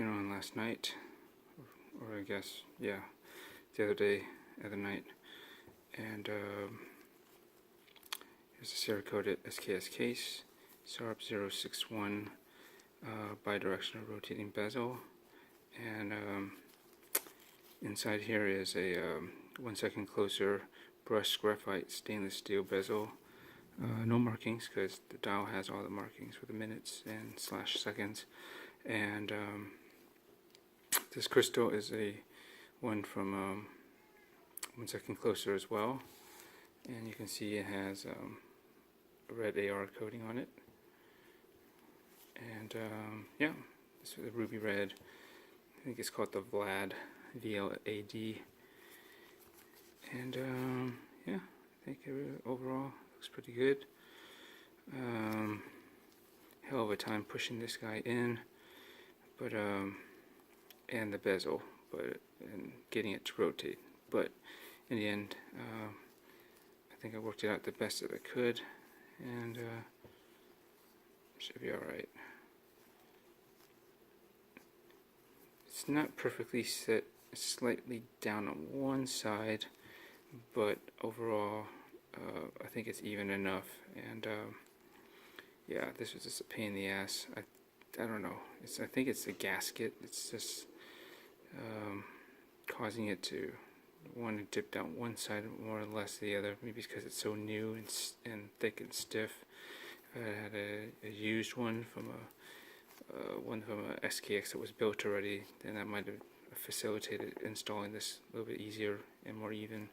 working on last night, or I guess, yeah, the other night, and here's a serial-coded SKX case, SARP 061 bidirectional rotating bezel, and inside here is a 1 second closer brushed graphite stainless steel bezel. No markings because the dial has all the markings for the minutes and /seconds. And this crystal is a one from 1 second closer as well. And you can see it has a red AR coating on it. And yeah, this is a ruby red. I think it's called the Vlad, VLAD. And yeah, I think overall looks pretty good. Hell of a time pushing this guy in, but and the bezel, and getting it to rotate. But in the end, I think I worked it out the best that I could, and should be all right. It's not perfectly set, it's slightly down on one side, but overall I think it's even enough. And yeah, this was just a pain in the ass. I don't know, I think it's the gasket. It's just causing it to want to dip down one side more or less the other, maybe because it's so new and thick and stiff. If I had a used one from a SKX that was built already, then that might have facilitated installing this a little bit easier and more even.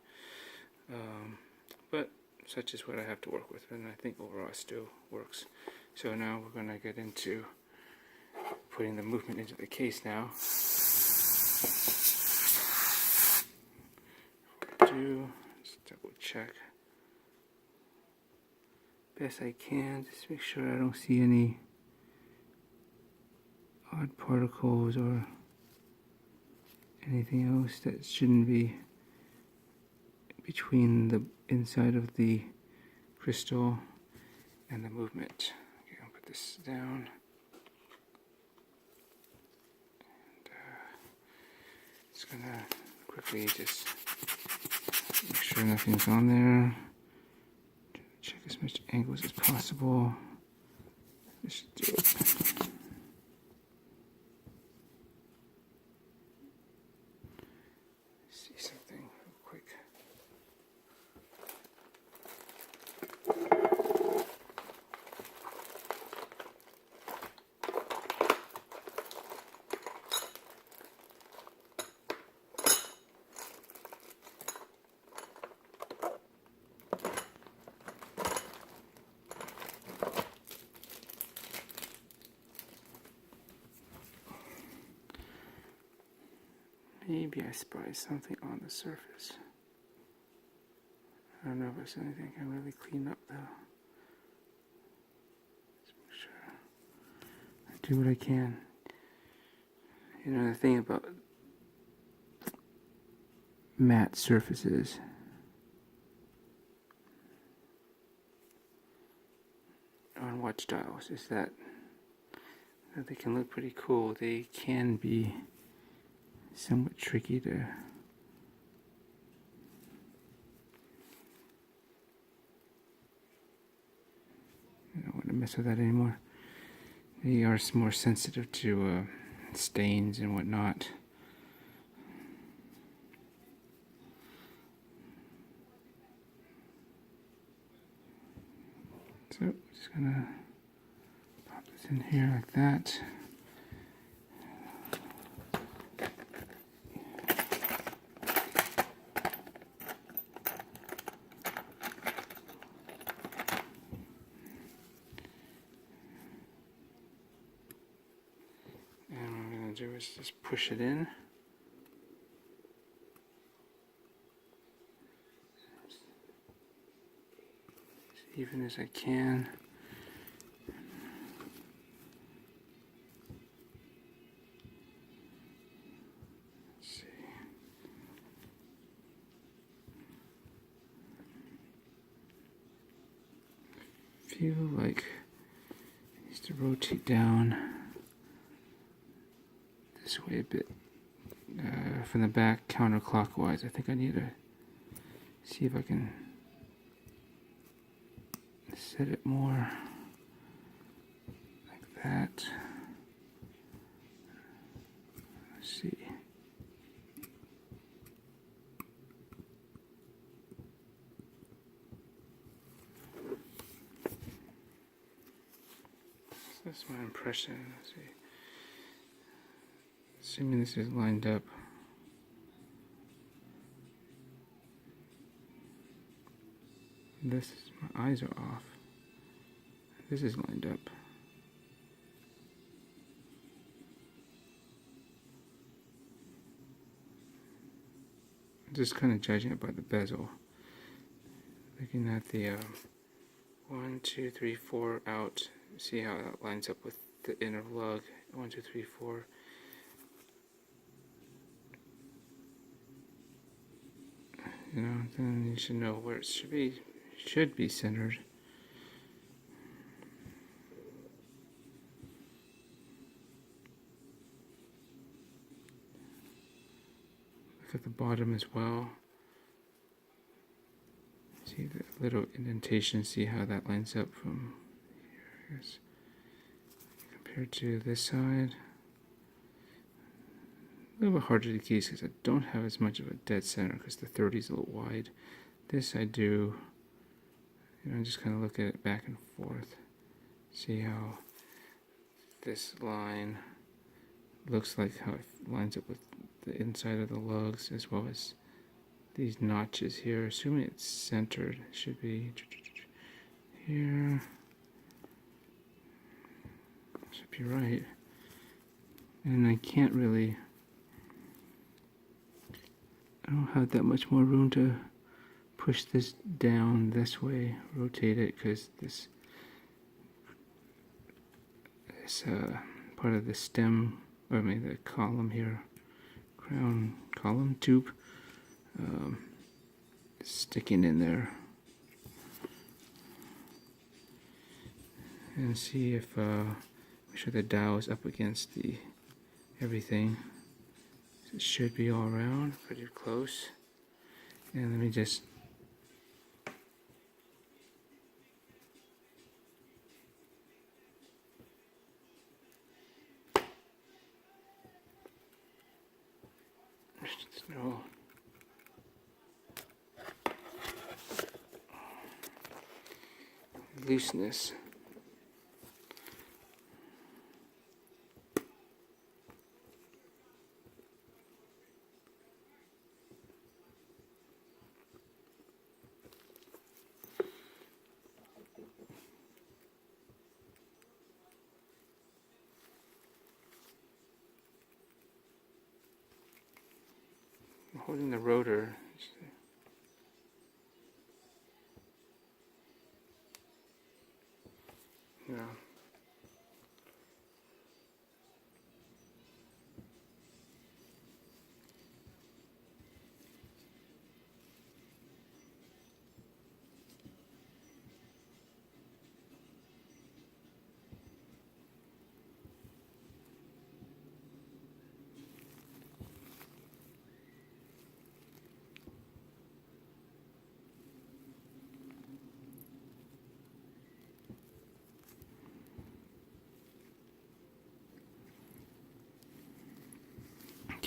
But such is what I have to work with, and I think overall it still works. So now we're going to get into putting the movement into the case now. Let's double check best I can, just make sure I don't see any odd particles or anything else that shouldn't be between the inside of the crystal and the movement. Okay, I'll put this down. And just gonna quickly just make sure nothing's on there. Check as much angles as possible. This should do it. See something real quick. Maybe I spy something on the surface. I don't know if there's anything I can really clean up though. Let's make sure I do what I can. You know, the thing about matte surfaces on watch dials is that they can look pretty cool. They can be somewhat tricky to I don't want to mess with that anymore. They are more sensitive to stains and whatnot. So just gonna pop this in here like that. Do is just push it in. As even as I can. Let's see. Feel like it needs to rotate down this way a bit. From the back counterclockwise. I think I need to see if I can set it more like that. Let's see. So that's my impression. Let's see. Assuming this is lined up. This is, my eyes are off. This is lined up. I'm just kind of judging it by the bezel. Looking at the 1, 2, 3, 4 out. See how that lines up with the inner lug. 1, 2, 3, 4. You know, then you should know where it should be centered. Look at the bottom as well. See the little indentation, see how that lines up from here, compared to this side. A little bit harder to gauge because I don't have as much of a dead center because the 30 is a little wide. This I do, you know, just kind of look at it back and forth. See how this line looks like, how it lines up with the inside of the lugs as well as these notches here. Assuming it's centered, it should be here. Should be right. And I can't really, I don't have that much more room to push this down this way, rotate it, because this part of the stem, or maybe the column here, crown column tube, is sticking in there. And see if, make sure the dial is up against the everything. It should be all around, pretty close. And let me just there's no looseness. I'm holding the rotor. Yeah.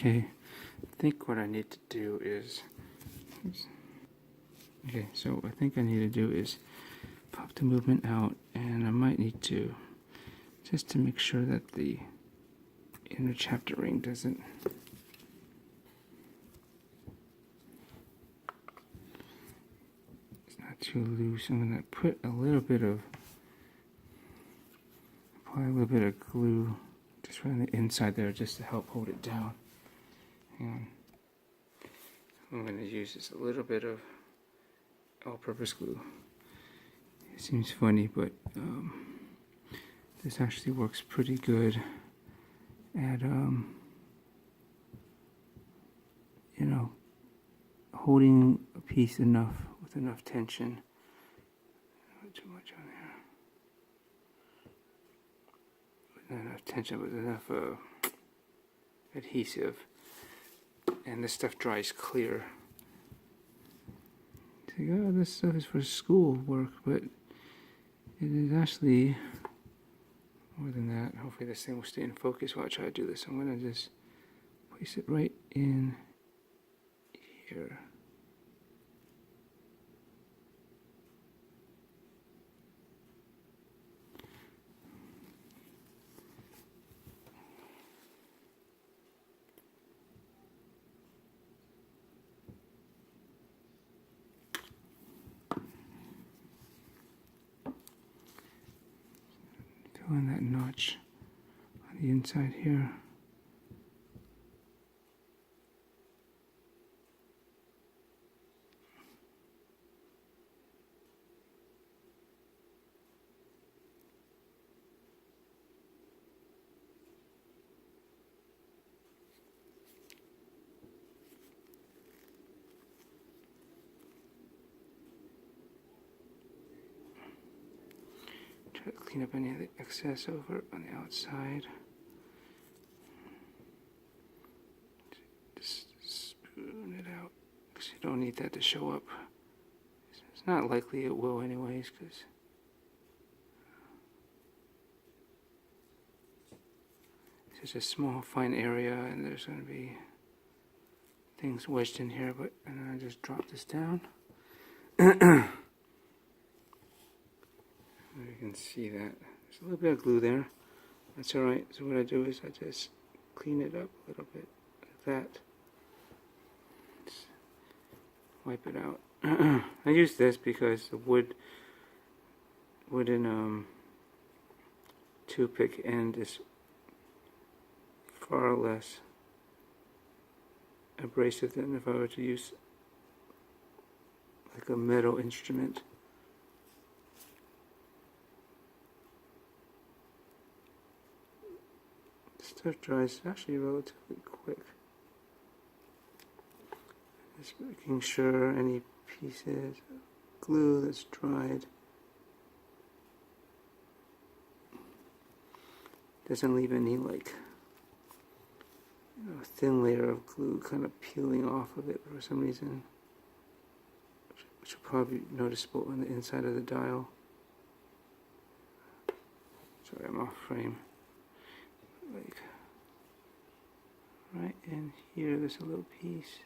Okay, I think what I need to do is, okay, so what I think I need to do is pop the movement out, and I might need to, just to make sure that the inner chapter ring doesn't, it's not too loose. I'm going to put a little bit of, apply a little bit of glue just around the inside there just to help hold it down. And I'm going to use just a little bit of all-purpose glue. It seems funny, but this actually works pretty good at you know, holding a piece enough with enough tension. Not too much on there. With enough tension, with enough adhesive, and this stuff dries clear. You think, oh, this stuff is for school work, but it is actually more than that. Hopefully this thing will stay in focus while I try to do this. I'm going to just place it right in here. Fill in that notch on the inside here. Try to clean up any of the excess over on the outside. Just spoon it out, because you don't need that to show up. It's not likely it will anyways, because it's just a small fine area and there's going to be things wedged in here, but and then I just drop this down. You can see that there's a little bit of glue there. That's alright. So what I do is I just clean it up a little bit like that. Just wipe it out. I use this because the wooden toothpick end is far less abrasive than if I were to use like a metal instrument. Stuff dries actually relatively quick. Just making sure any pieces of glue that's dried doesn't leave any like thin layer of glue kind of peeling off of it for some reason, which will probably be noticeable on the inside of the dial. Sorry, I'm off frame. Like right in here, there's a little piece.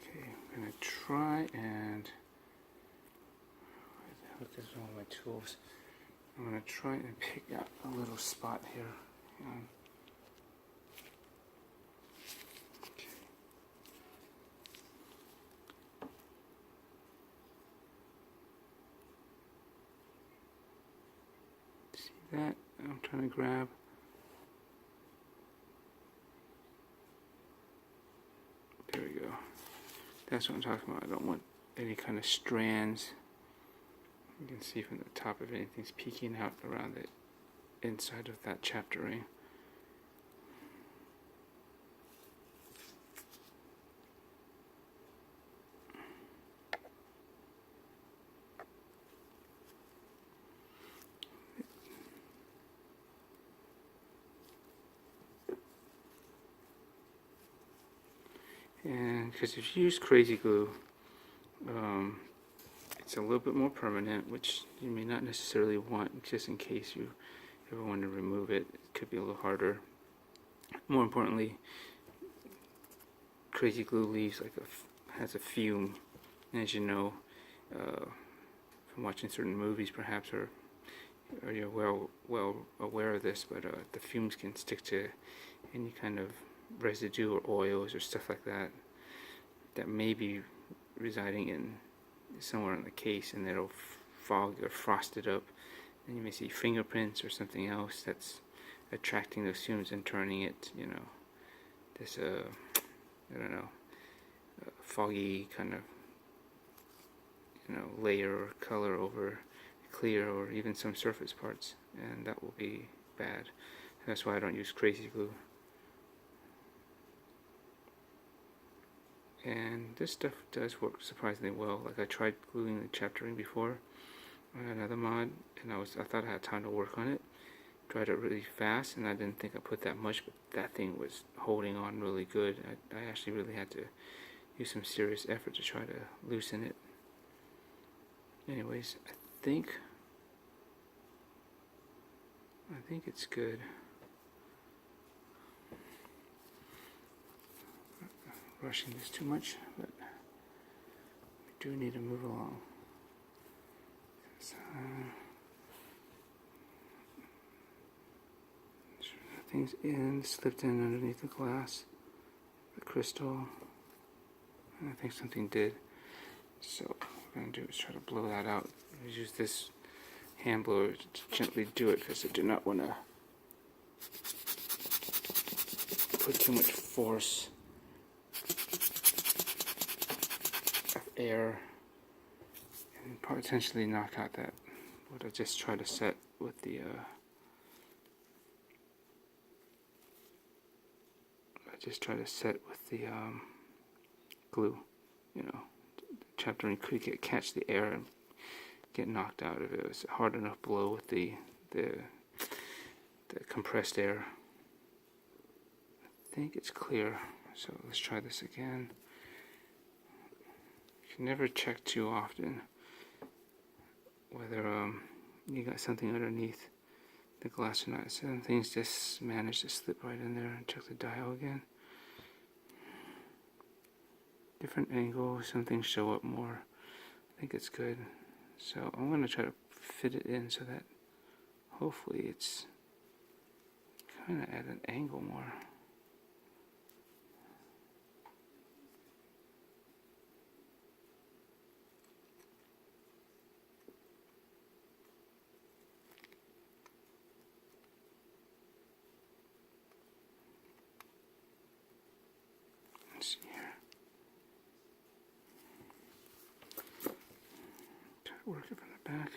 Okay, I'm gonna try and hook this on my tools. I'm gonna try and pick out a little spot here. Hang on. That I'm trying to grab. There we go. That's what I'm talking about. I don't want any kind of strands. You can see from the top if anything's peeking out around the inside of that chapter ring. And because if you use crazy glue, it's a little bit more permanent, which you may not necessarily want, just in case you ever want to remove it. It could be a little harder. More importantly, crazy glue leaves like has a fume, and as you know from watching certain movies perhaps, or you're well aware of this, but the fumes can stick to any kind of residue or oils or stuff like that that may be residing in somewhere in the case, and it'll fog or frost it up, and you may see fingerprints or something else that's attracting those fumes and turning it, this I don't know, foggy kind of layer or color over clear or even some surface parts, and that will be bad. That's why I don't use crazy glue. And this stuff does work surprisingly well. Like I tried gluing the chapter ring before on another mod, and I thought I had time to work on it. Tried it really fast, and I didn't think I put that much, but that thing was holding on really good. I actually really had to use some serious effort to try to loosen it. Anyways, I think it's good. Rushing this too much, but we do need to move along. Nothing's slipped in underneath the glass, the crystal, and I think something did. So what I'm going to do is try to blow that out. I use this hand blower to gently do it because I do not want to put too much force of air and potentially knock out that what I just tried to set with the glue. You know, the chapter ring could catch the air and get knocked out if it was a hard enough blow with the compressed air. I think it's clear, so let's try this again. You can never check too often whether you got something underneath the glass or not. Some things just manage to slip right in there. And check the dial again. Different angles, some things show up more. I think it's good. So I'm going to try to fit it in so that hopefully it's kind of at an angle more. Let's see here. Try to work it from the back.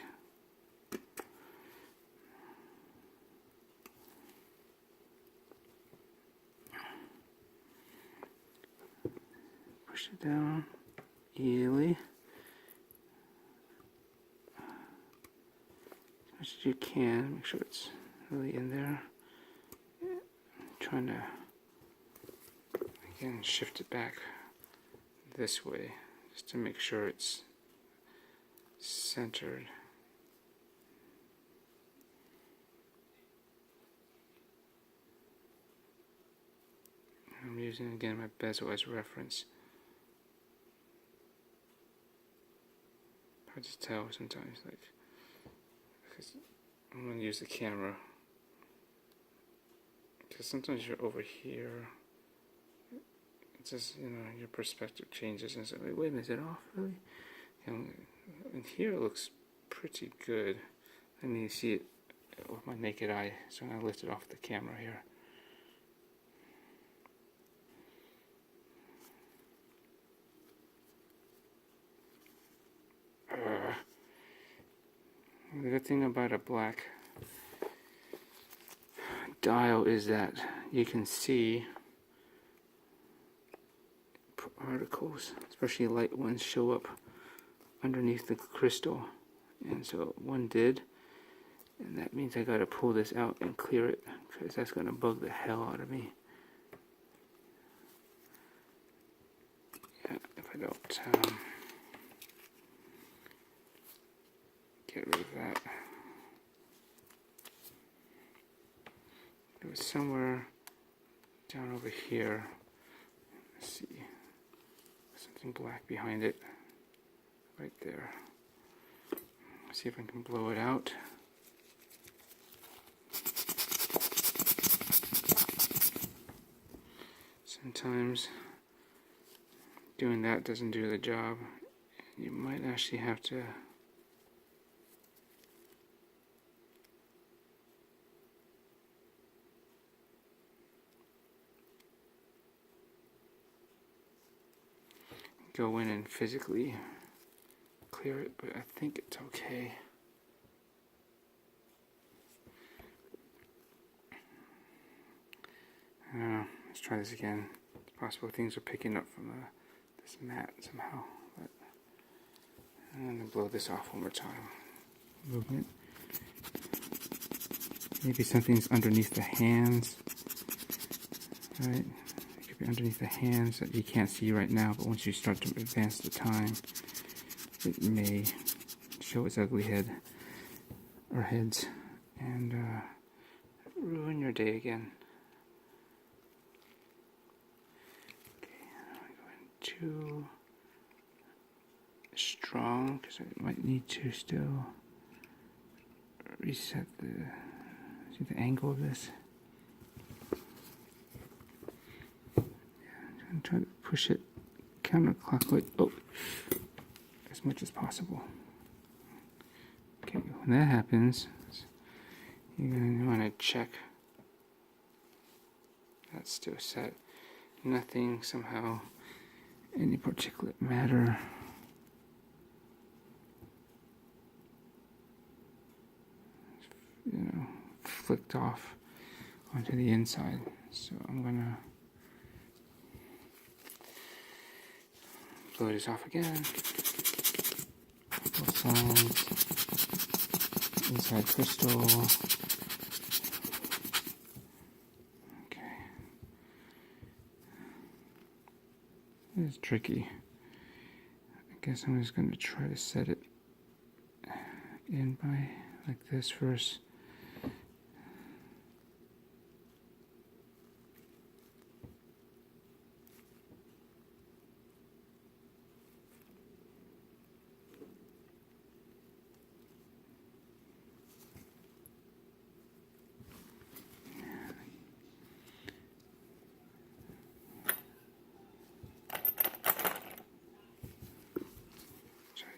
Push it down easily. As much as you can. Make sure it's really in there. I'm trying to again shift it back this way just to make sure it's centered. I'm using again my bezel as reference. Hard to tell sometimes, like, because I'm going to use the camera. Because sometimes you're over here, it's just, you know, your perspective changes and it's like, wait a minute, is it off really? And here it looks pretty good. I mean, you see it with my naked eye, so I'm going to lift it off the camera here. The good thing about a black dial is that you can see particles, especially light ones, show up underneath the crystal. And so one did, and that means I gotta pull this out and clear it, because that's gonna bug the hell out of me. Yeah, if I don't get rid of that. It was somewhere down over here. Let's see. Something black behind it. Right there. Let's see if I can blow it out. Sometimes doing that doesn't do the job. You might actually have to go in and physically clear it, but I think it's okay. Let's try this again. It's possible things are picking up from the this mat somehow. But I'm going to blow this off one more time. Movement. Maybe something's underneath the hands. Right? It could be underneath the hands that you can't see right now, but once you start to advance the time, it may show its ugly head or heads and ruin your day again. Okay, I'm going too strong because I might need to still reset the angle of this. I'm trying to push it counterclockwise. Oh, as much as possible. Okay, when that happens, you're going to want to check that's still set. Nothing somehow, any particulate matter. Flicked off onto the inside. So I'm gonna blow this off again. Both sides. Inside crystal. Okay. This is tricky. I guess I'm just gonna try to set it in by like this first.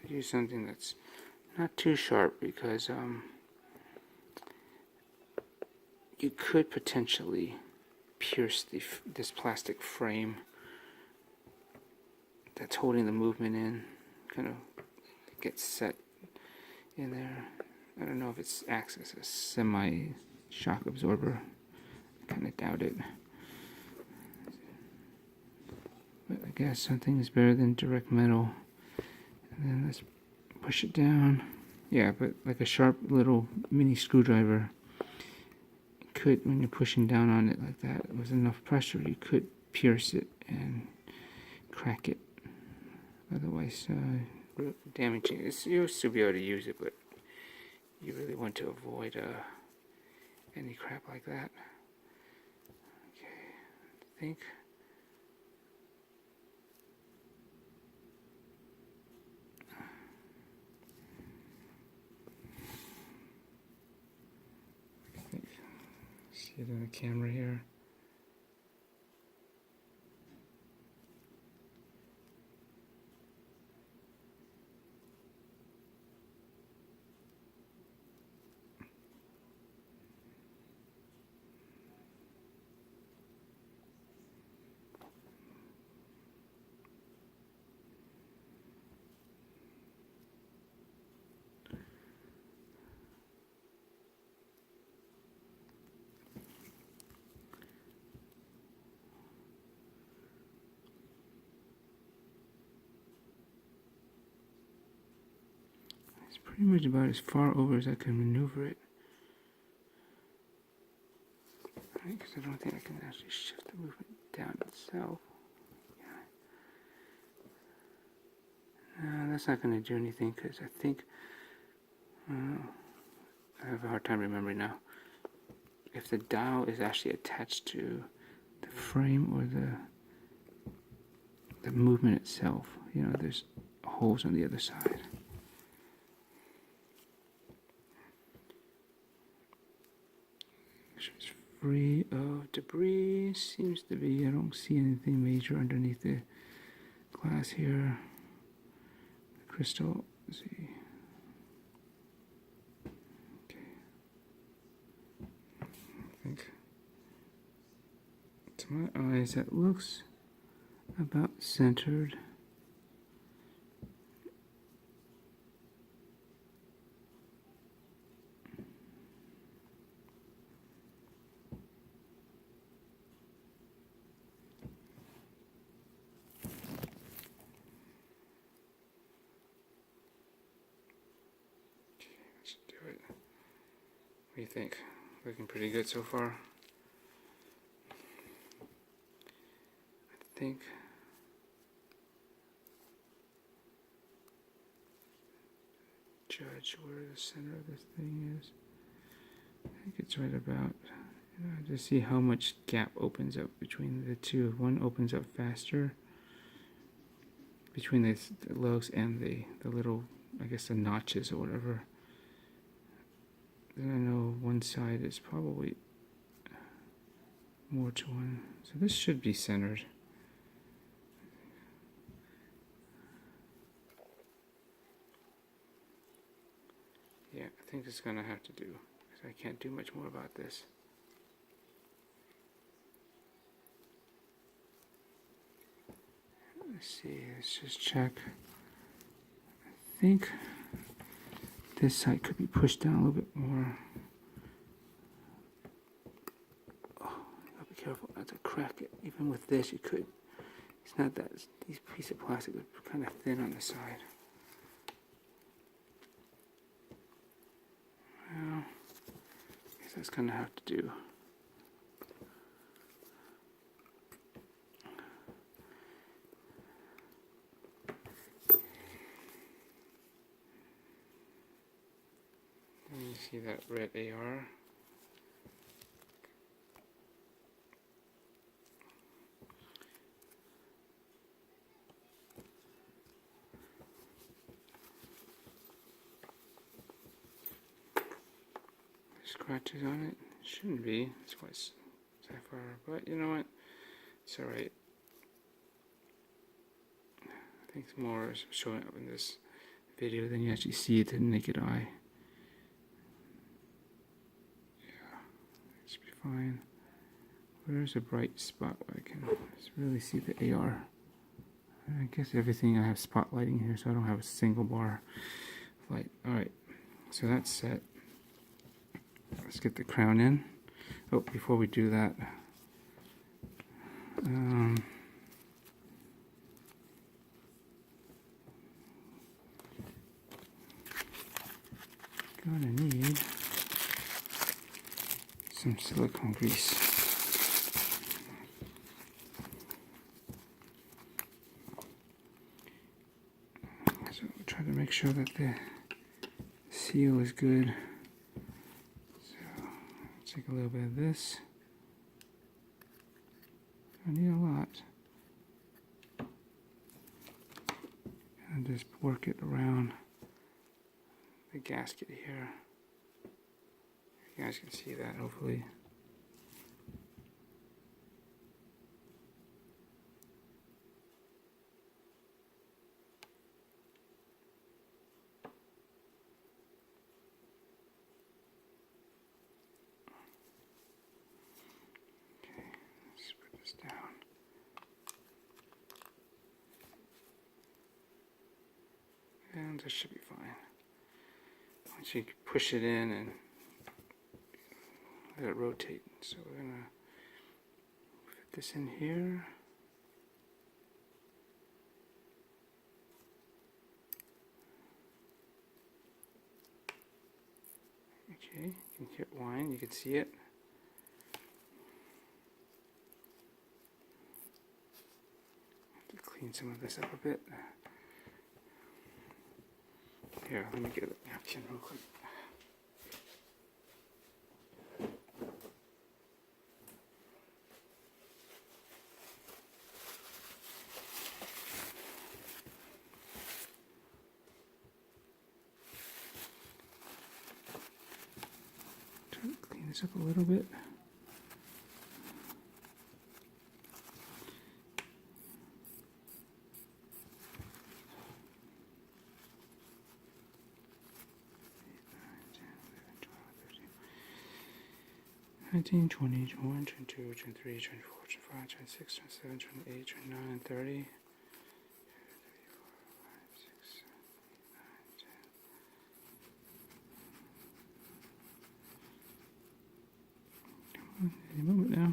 Use something that's not too sharp because you could potentially pierce this plastic frame that's holding the movement in, kind of gets set in there. I don't know if it acts as a semi-shock absorber. I kind of doubt it. But I guess something is better than direct metal. And then let's push it down. Yeah, but like a sharp little mini screwdriver could, when you're pushing down on it like that, with enough pressure, you could pierce it and crack it. Otherwise, damaging it. You'll still be able to use it, but you really want to avoid any crap like that. Okay, I think. See it on the camera here. Pretty much about as far over as I can maneuver it. Right, because I don't think I can actually shift the movement down itself. Yeah. No, that's not going to do anything because I think I have a hard time remembering now if the dial is actually attached to the frame or the movement itself. You know, there's holes on the other side. It's free of debris, seems to be. I don't see anything major underneath the glass here. The crystal, let's see. Okay. I think to my eyes that looks about centered. do you think? Looking pretty good so far. I think judge where the center of this thing is. I think it's right about, just see how much gap opens up between the two. One opens up faster between the lugs and the little, I guess the notches or whatever. Then I know one side is probably more to one. So this should be centered. Yeah, I think it's gonna have to do, because I can't do much more about this. Let's see, let's just check. I think this side could be pushed down a little bit more. Oh, you gotta be careful not to crack it. Even with this, you could. It's not that, these pieces of plastic are kind of thin on the side. Well, I guess that's gonna have to do. You see that red AR? Scratches on it? Shouldn't be. It's quite sapphire, but you know what? It's alright. I think more is showing up in this video than you actually see it to the naked eye. Should be fine. Where's a bright spot where I can really see the AR? I guess everything I have spotlighting here, so I don't have a single bar of light. Alright, so that's set. Let's get the crown in. Oh, before we do that, gonna need some silicone grease. So we'll try to make sure that the seal is good. So let's take a little bit of this. I need a lot. And just work it around the gasket here. You guys can see that, hopefully. Okay, let's put this down. And this should be fine. Once you push it in and let it rotate. So we're gonna fit this in here. Okay, you can hit wine, you can see it. Have to clean some of this up a bit. Here, let me get a napkin real quick. Try to clean this up a little bit. Nineteen, 20, 21, 22, 23, 24, 25, 26, 27, 28, 29, 30. 5, 6, 7, 8, 9, 10. Come on, any moment now.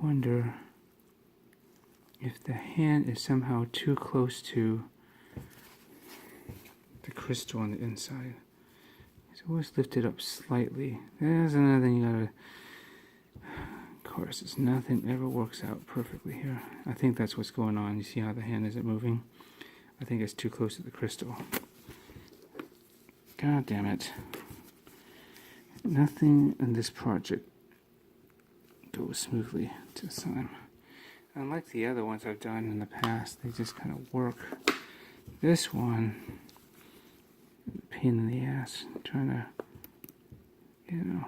wonder if the hand is somehow too close to the crystal on the inside. It's always lifted up slightly. There's another thing you gotta... Of course, it's nothing ever works out perfectly here. I think that's what's going on. You see how the hand isn't moving? I think it's too close to the crystal. God damn it. Nothing in this project goes smoothly this time. Unlike the other ones I've done in the past, they just kind of work. This one, pain in the ass, trying to, you know.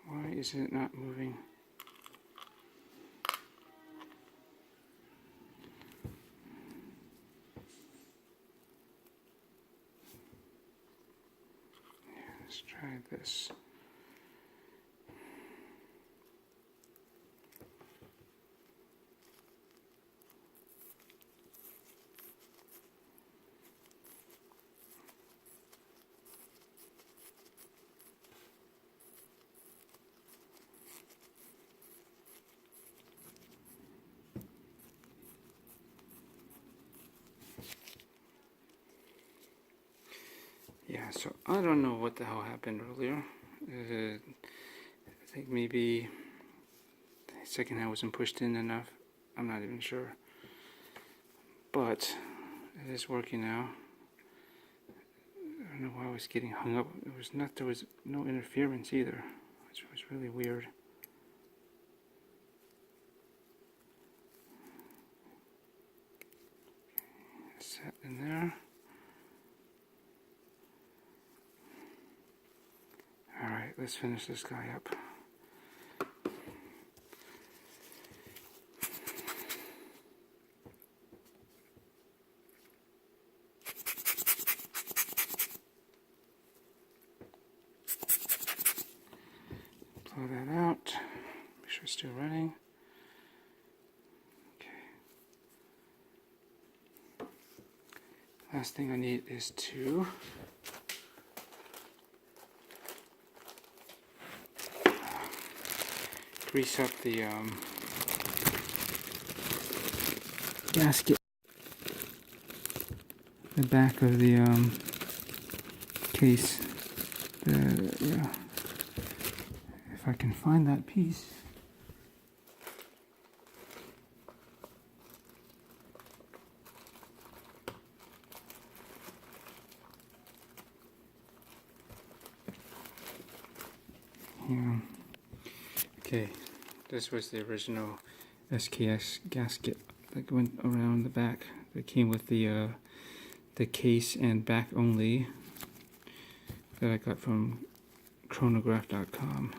Why is it not moving? Let's try this. Yeah, so I don't know what the hell happened earlier. I think maybe the second hand wasn't pushed in enough. I'm not even sure. But it is working now. I don't know why I was getting hung up. There was no interference either, which was really weird. Set in there. Alright, let's finish this guy up. Blow that out. Make sure it's still running. Okay. Last thing I need is to grease up the gasket, the back of the case. Yeah, if I can find that piece. Yeah. Okay, this was the original SKX gasket that went around the back. That came with the case and back only that I got from chronograph.com.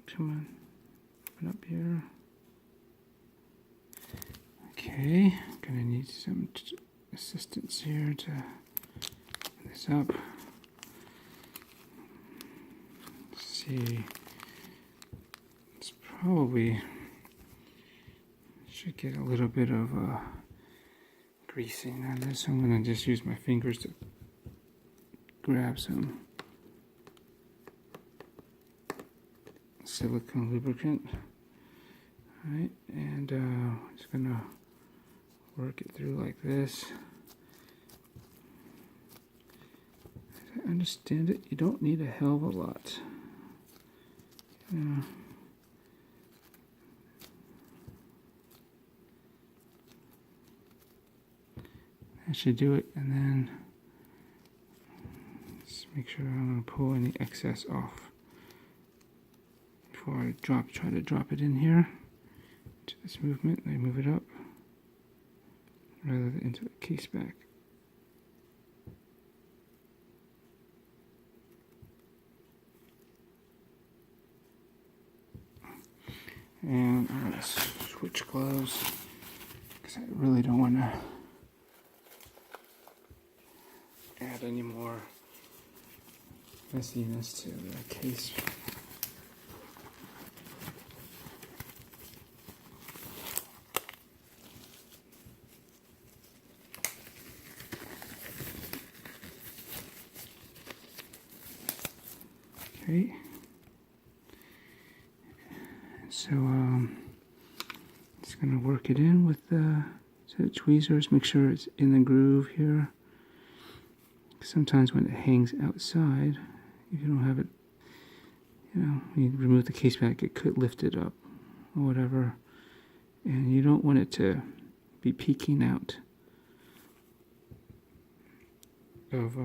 Come on, open up here. Okay, gonna need some assistance here to open this up. See, it's probably should get a little bit of greasing on this. I'm going to just use my fingers to grab some silicone lubricant. Alright, and just going to work it through like this. As I understand it, you don't need a hell of a lot. That should do it, and then let's make sure I'm going to pull any excess off before I try to drop it in here into this movement. I move it up rather than into the case back. And I'm going to switch gloves because I really don't want to add any more messiness to the case. Okay, so just going to work it in with the tweezers, make sure it's in the groove here. Sometimes when it hangs outside, if you don't have it, you know, you remove the case back, it could lift it up or whatever, and you don't want it to be peeking out of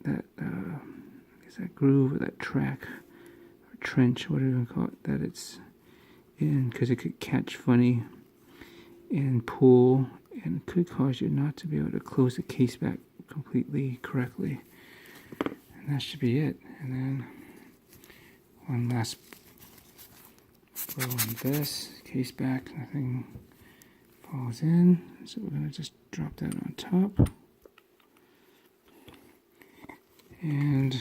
that groove or that track or trench, whatever you call it, that it's in, because it could catch funny and pull, and it could cause you not to be able to close the case back completely correctly. And that should be it. And then one last blow on this case back, nothing falls in, so we're going to just drop that on top. And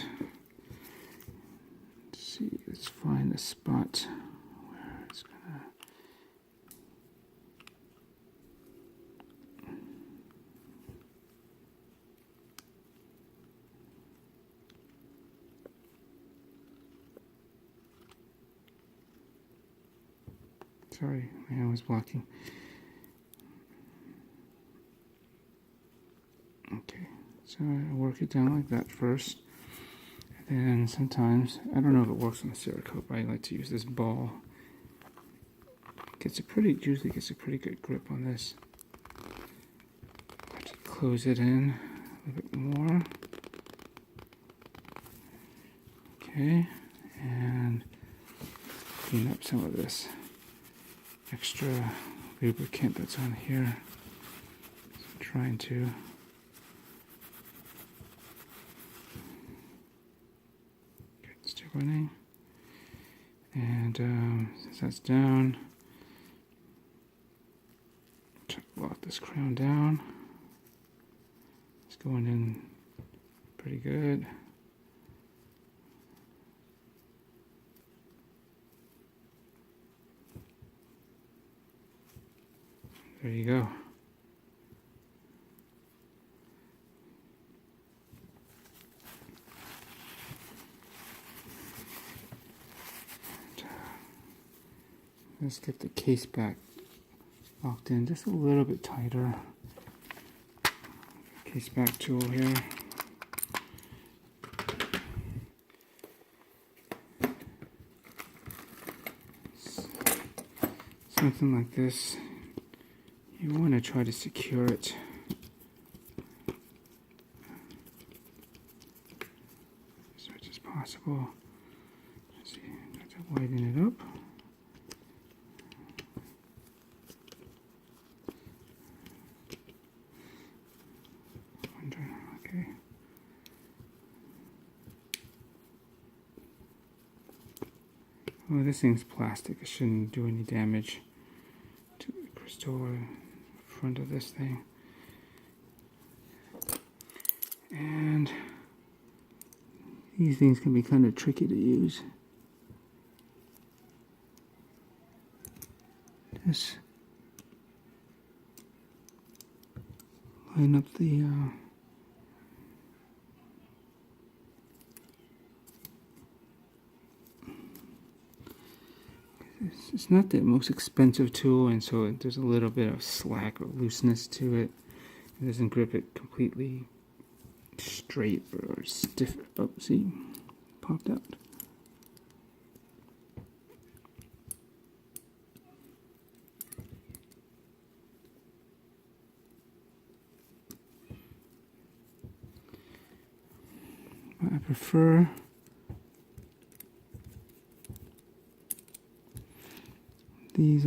let's find the spot where it's gonna. Sorry, my hand was blocking. Okay, so I work it down like that first. And sometimes, I don't know if it works on the Cerakote, but I like to use this ball. Usually gets a pretty good grip on this. I just close it in a little bit more. Okay, and clean up some of this extra lubricant that's on here. So I'm trying to running, and since that's down, try to lock this crown down. It's going in pretty good. There you go. Let's get the case back locked in just a little bit tighter. Case back tool here. Something like this. You want to try to secure it as much as possible. Let's see, got to widen it up. Okay. Well, this thing's plastic. It shouldn't do any damage to the crystal or front of this thing. And these things can be kind of tricky to use. Just line up the it's not the most expensive tool, and so there's a little bit of slack or looseness to it. It doesn't grip it completely straight or stiff. Oh, see, popped out. I prefer these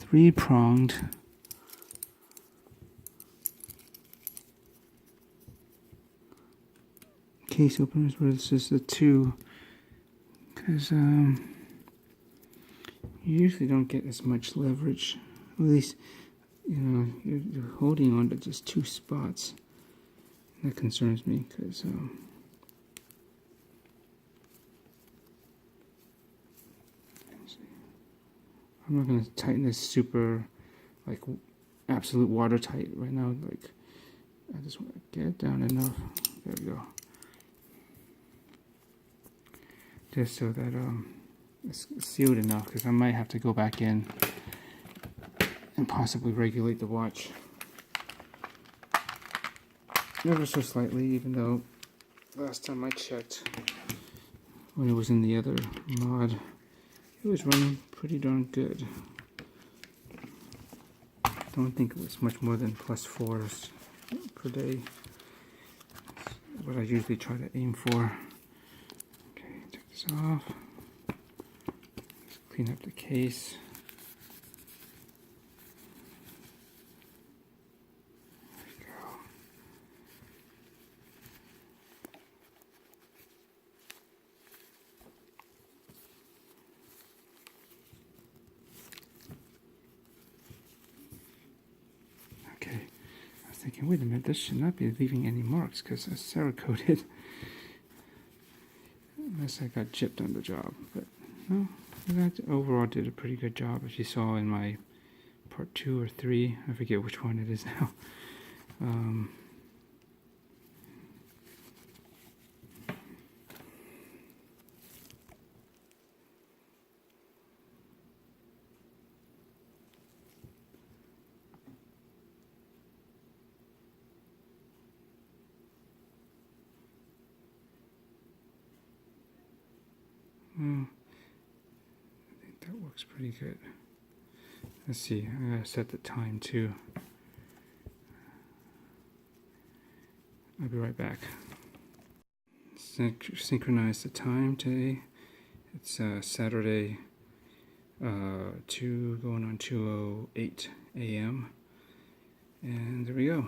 3-pronged case openers, where it's just the 2, because you usually don't get as much leverage. At least, you know, you're holding on to just 2 spots. That concerns me because I'm not going to tighten this super, like, absolute watertight right now. Like, I just want to get it down enough. There we go. Just so that it's sealed enough, because I might have to go back in and possibly regulate the watch ever so slightly, even though last time I checked, when it was in the other mod, it was running pretty darn good. I don't think it was much more than +4s per day. That's what I usually try to aim for. Okay, take this off. Just clean up the case. Thinking, wait a minute, this should not be leaving any marks because it's Cerakoted. Unless I got gypped on the job. But no, that overall did a pretty good job, as you saw in my part 2 or 3. I forget which one it is now. I think that works pretty good. Let's see, I gotta set the time too. I'll be right back. Synchronize the time today. It's Saturday, 2 going on 2:08 a.m. And there we go.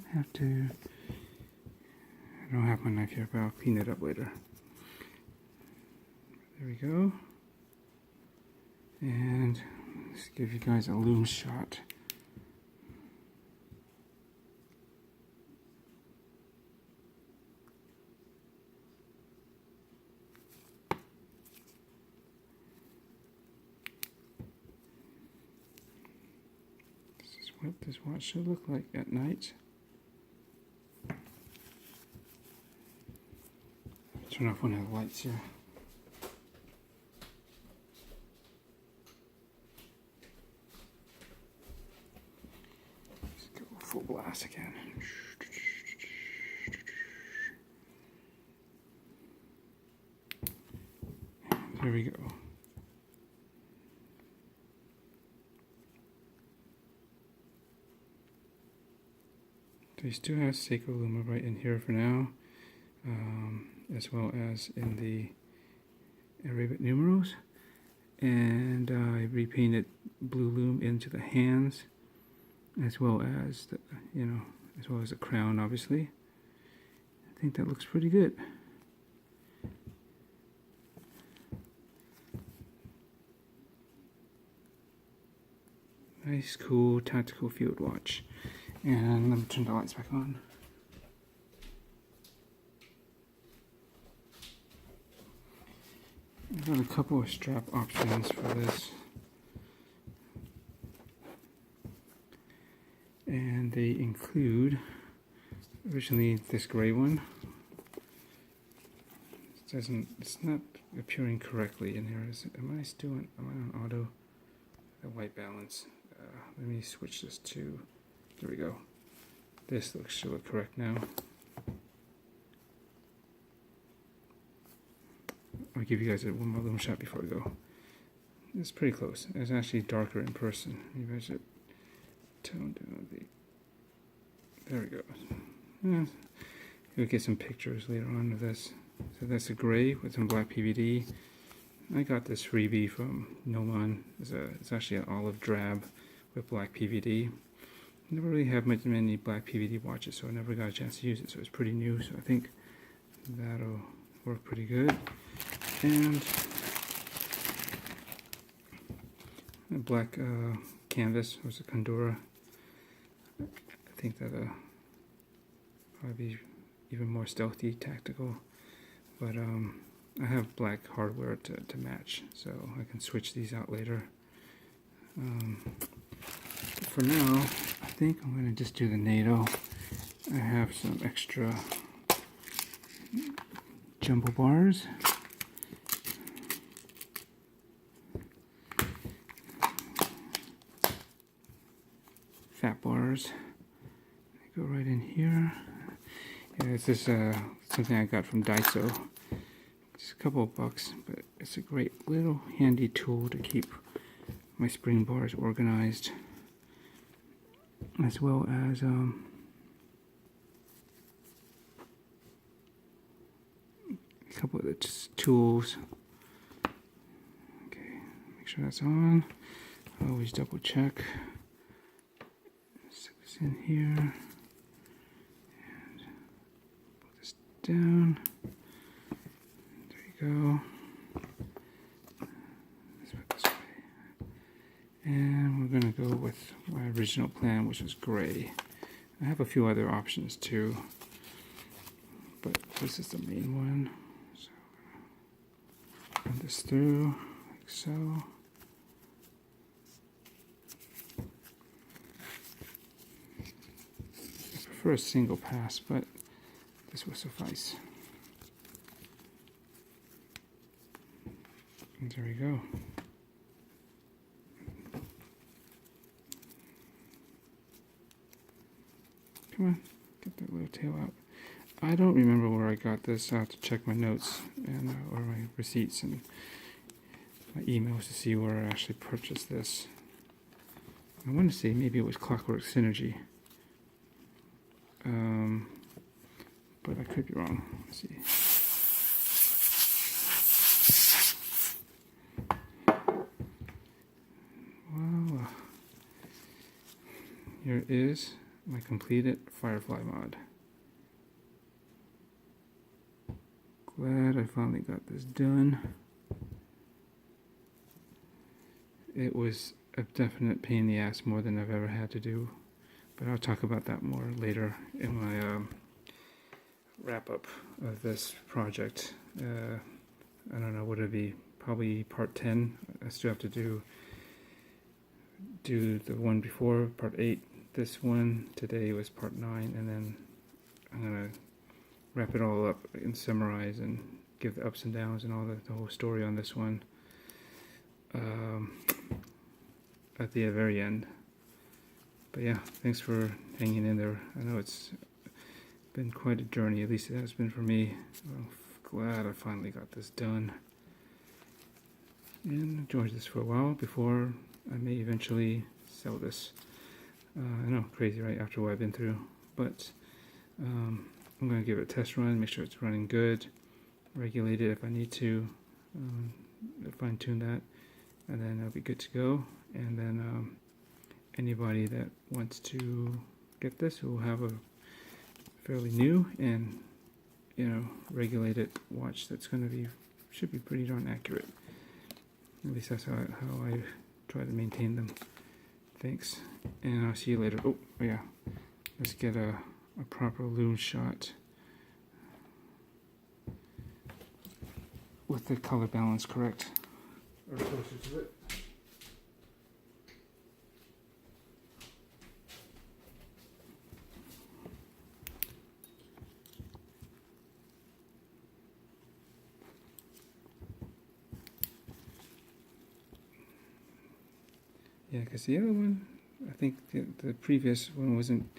I don't have my knife here, but I'll clean it up later. There we go. And let's give you guys a loom shot. This is what this watch should look like at night. Turn off one of the lights here. Let's go full blast again. There we go. They still have Seiko Luma right in here for now. As well as in the Arabic numerals, and I repainted blue loom into the hands, as well as the, as well as the crown. Obviously, I think that looks pretty good. Nice, cool, tactical field watch. And let me turn the lights back on. I've got a couple of strap options for this, and they include originally this gray one. It's not appearing correctly in here. Am I on auto? The white balance. Let me switch this to. There we go. This should look correct now. I'll give you guys one more little shot before we go. It's pretty close. It's actually darker in person. Maybe I should tone down the. There we go. Yeah. You'll get some pictures later on of this. So that's a gray with some black PVD. I got this freebie from Noman. It's actually an olive drab with black PVD. Never really have many black PVD watches, so I never got a chance to use it. So it's pretty new, so I think that'll work pretty good. And a black canvas, was a Condora. I think that'll probably be even more stealthy, tactical. But I have black hardware to match, so I can switch these out later. For now, I think I'm going to just do the NATO. I have some extra jumbo bars. Fat bars. They go right in here. Yeah, this is something I got from Daiso. It's a couple of bucks, but it's a great little handy tool to keep my spring bars organized, as well as a couple of the tools. Okay, make sure that's on. Always double check. Stick this in here and put this down. There you go. Let's put this way. And we're going to go with my original plan, which is gray. I have a few other options too, but this is the main one. So run this through like so. I prefer a single pass, but this will suffice. And there we go. Come on, get that little tail out. I don't remember where I got this. I'll have to check my notes and or my receipts and my emails to see where I actually purchased this. I want to say maybe it was Clockwork Synergy, but I could be wrong. Let's see. Well, here is my completed Firefly mod. Glad I finally got this done. It was a definite pain in the ass, more than I've ever had to do, but I'll talk about that more later in my wrap up of this project. I don't know, would it be probably part 10? I still have to do the one before, part 8. This one today was part 9, and then I'm gonna wrap it all up and summarize and give the ups and downs and all the whole story on this one at the very end. But yeah, thanks for hanging in there. I know it's been quite a journey, at least it has been for me. I'm glad I finally got this done and enjoyed this for a while before I may eventually sell this. I know, crazy, right, after what I've been through, but I'm going to give it a test run, make sure it's running good, regulate it if I need to, fine tune that, and then I'll be good to go. And then anybody that wants to get this will have a fairly new and, you know, regulated watch that's going to be, should be pretty darn accurate. At least that's how I try to maintain them. Thanks, and I'll see you later. Oh yeah, let's get a proper lume shot with the color balance correct, or closer to it. Yeah, because the other one, I think the previous one wasn't,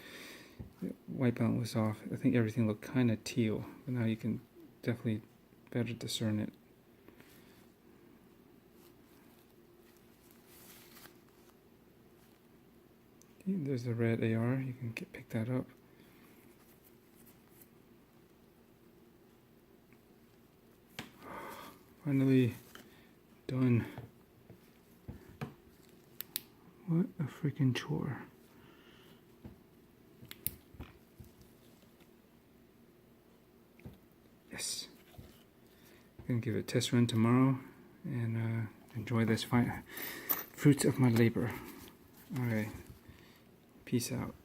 the white balance was off. I think everything looked kind of teal, but now you can definitely better discern it. There's the red AR, you can pick that up. Finally Done. What a freaking chore. Yes. Gonna give it a test run tomorrow and enjoy this fruits of my labor. Alright. Peace out.